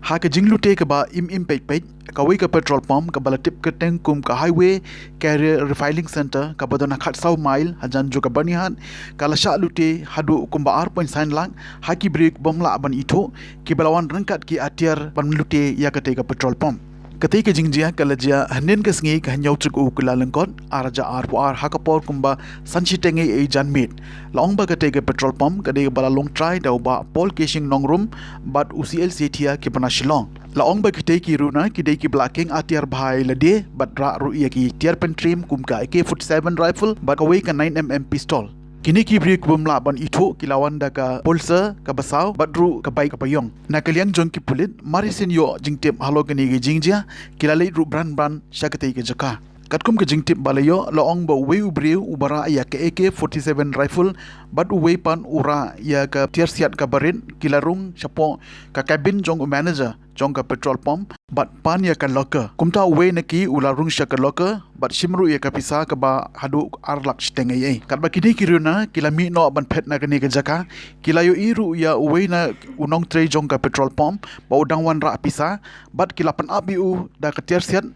ha ka jing lute ka ba im pej pej ka wei ka petrol pump ka bala tip ka teng kum ka highway carrier refining center ka badona khat sau mile hajan jo ka banihan ka la sha lute haduh kum ba ar point sign lang ha ki break bomla ban itho ki balawan rangkat ki atiar ban lute ya ka te ka petrol pump ketika jingjia kalajia hanin ka sngi ka nyau truk u kula lengkot araja ar hakapor kumba sanchitenge e janmit long ba ketika petrol pump kade bala long try da ba pol casing nongrum but ucl setia ki pana shilong laong ba kite ki runa kide ki blocking atiar bhai lade but ra ru ya ki tiar pen trim kum ka AK-47 rifle but away ka 9mm pistol kini ki bri kubumla ban itho kilawan da ka pulsa ka basaw badru ka bai ka payong na kaliang jong ki pulit marisin yo jingtep halo kini gi jingjia kilalai ru bran shakate ki jaka katkum ka jingtep balayo laong ba we ubri ubara ya ka AK-47 rifle bad uwe pan ura ya ka tiar siat ka barin kilarung chapo ka cabin jong manager jong ka petrol pump but pan ya ka locker kumta uwe na ki ularung shaka locker but shimru ya ka pisa ka ba haduh arlak shtenge ye kat ba kini kiruna kilami no ban phet na kani ka jaka kilayo iru ya uwe na unong tre jong ka petrol pump ba udang wan ra pisa but kilapan abi u da ka tiar siat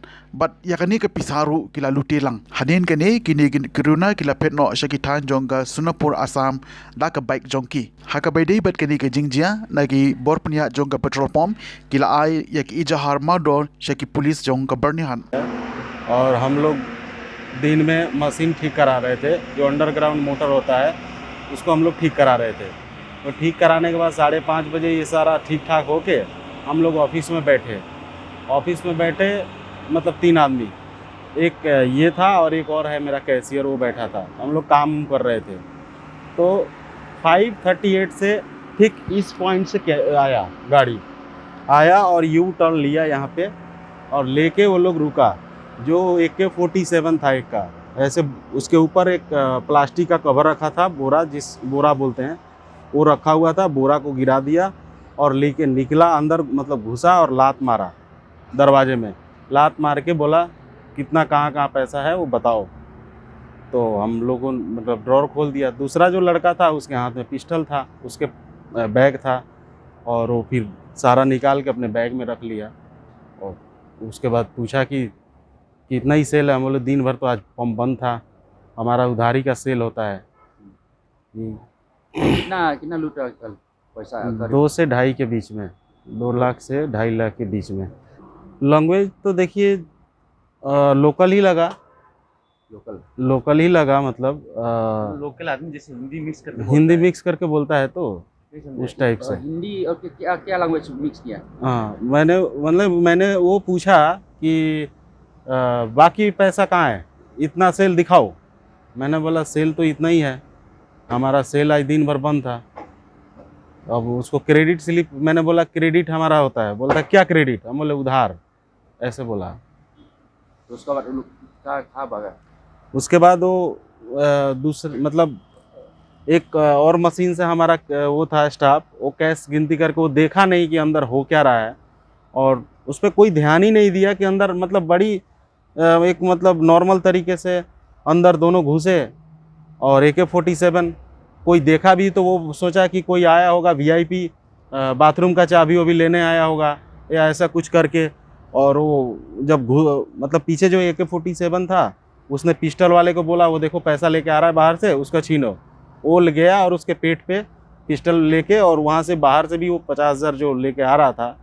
but ya kani ka pisaru kila lute lang hanin kani kini kiruna kila phet no shakitan jong ka sunapur asam da ka bike jong ki haka bai dei bat kani ka jingjia nagi borpnia jong ka petrol pump kila ai ya ki ijahar mador shaki police जong का बर्निहान और हम लोग दिन में machine ठीक करा रहे थे जो अंडरग्राउंड मोटर होता है उसको हम लोग ठीक करा रहे थे तो ठीक कराने के बाद 5:30 बजे ये सारा ठीक ठाक होके हम लोग ऑफिस में बैठे मतलब 3 आदमी एक ये था और एक और है मेरा कैशियर वो बैठा था हम लोग काम कर रहे थे तो 5:38 से ठीक इस पॉइंट से गाड़ी आया और यू टर्न लिया यहाँ पे और लेके वो लोग रुका जो AK-47 था एक का ऐसे उसके ऊपर एक प्लास्टिक का कवर रखा था बोरा बोलते हैं वो रखा हुआ था बोरा को गिरा दिया और लेके निकला अंदर मतलब घुसा और लात मारा दरवाजे में लात मार के बोला कितना कहाँ पैसा है वो बताओ तो हम लोगों मतलब ड्रॉर खोल दिया दूसरा जो लड़का था उसके हाथ में पिस्टल था उसके बैग था और वो फिर सारा निकाल के अपने बैग में रख लिया और उसके बाद पूछा कि कितना ही सेल है हम बोले दिन भर तो आज पंप बंद था हमारा उधारी का सेल होता है कितना लूटा कल पैसा 2 से 2.5 के बीच में 2 लाख से 2.5 लाख के बीच में लैंग्वेज तो देखिए लोकल ही लगा मतलब लोकल आदमी जैसे हिंदी मिक्स करके बोलता है तो उस टाइप से हिंदी और क्या लैंग्वेज मिक्स किया हाँ मैंने वो पूछा कि बाकी पैसा कहाँ है इतना सेल दिखाओ मैंने बोला सेल तो इतना ही है हमारा सेल आज दिन भर बंद था अब उसको क्रेडिट स्लिप मैंने बोला क्रेडिट हमारा होता है बोलता क्या क्रेडिट हम बोले उधार ऐसे बोला तो उसका बाद उसके बाद वो दूसरे मतलब एक और मशीन से हमारा वो था स्टाफ वो कैश गिनती करके वो देखा नहीं कि अंदर हो क्या रहा है और उस पर कोई ध्यान ही नहीं दिया कि अंदर मतलब बड़ी एक मतलब नॉर्मल तरीके से अंदर दोनों घुसे और AK-47 कोई देखा भी तो वो सोचा कि कोई आया होगा VIP बाथरूम का चाबी वो भी लेने आया होगा या ऐसा कुछ करके और वो जब मतलब पीछे जो AK-47 था उसने पिस्टल वाले को बोला वो देखो पैसा लेके आ रहा है बाहर से उसका छीनो वो गया और उसके पेट पे पिस्टल लेके और वहाँ से बाहर से भी वो 50,000 जो लेके आ रहा था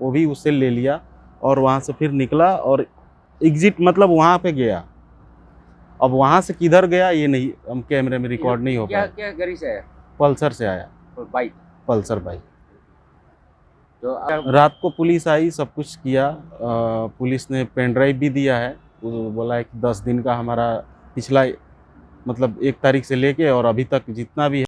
वो भी उससे ले लिया और वहाँ से फिर निकला और एग्जिट मतलब वहाँ पे गया अब वहाँ से किधर गया ये नहीं हम कैमरे में रिकॉर्ड नहीं हो पाया क्या गाड़ी से आया पल्सर से आया बाइक पल्सर बाइक तो रात को पुलिस आई सब कुछ किया पुलिस ने पेन ड्राइव भी दिया है वो बोला है कि 10 दिन का हमारा पिछला मतलब 1 तारीख से लेके और अभी तक जितना भी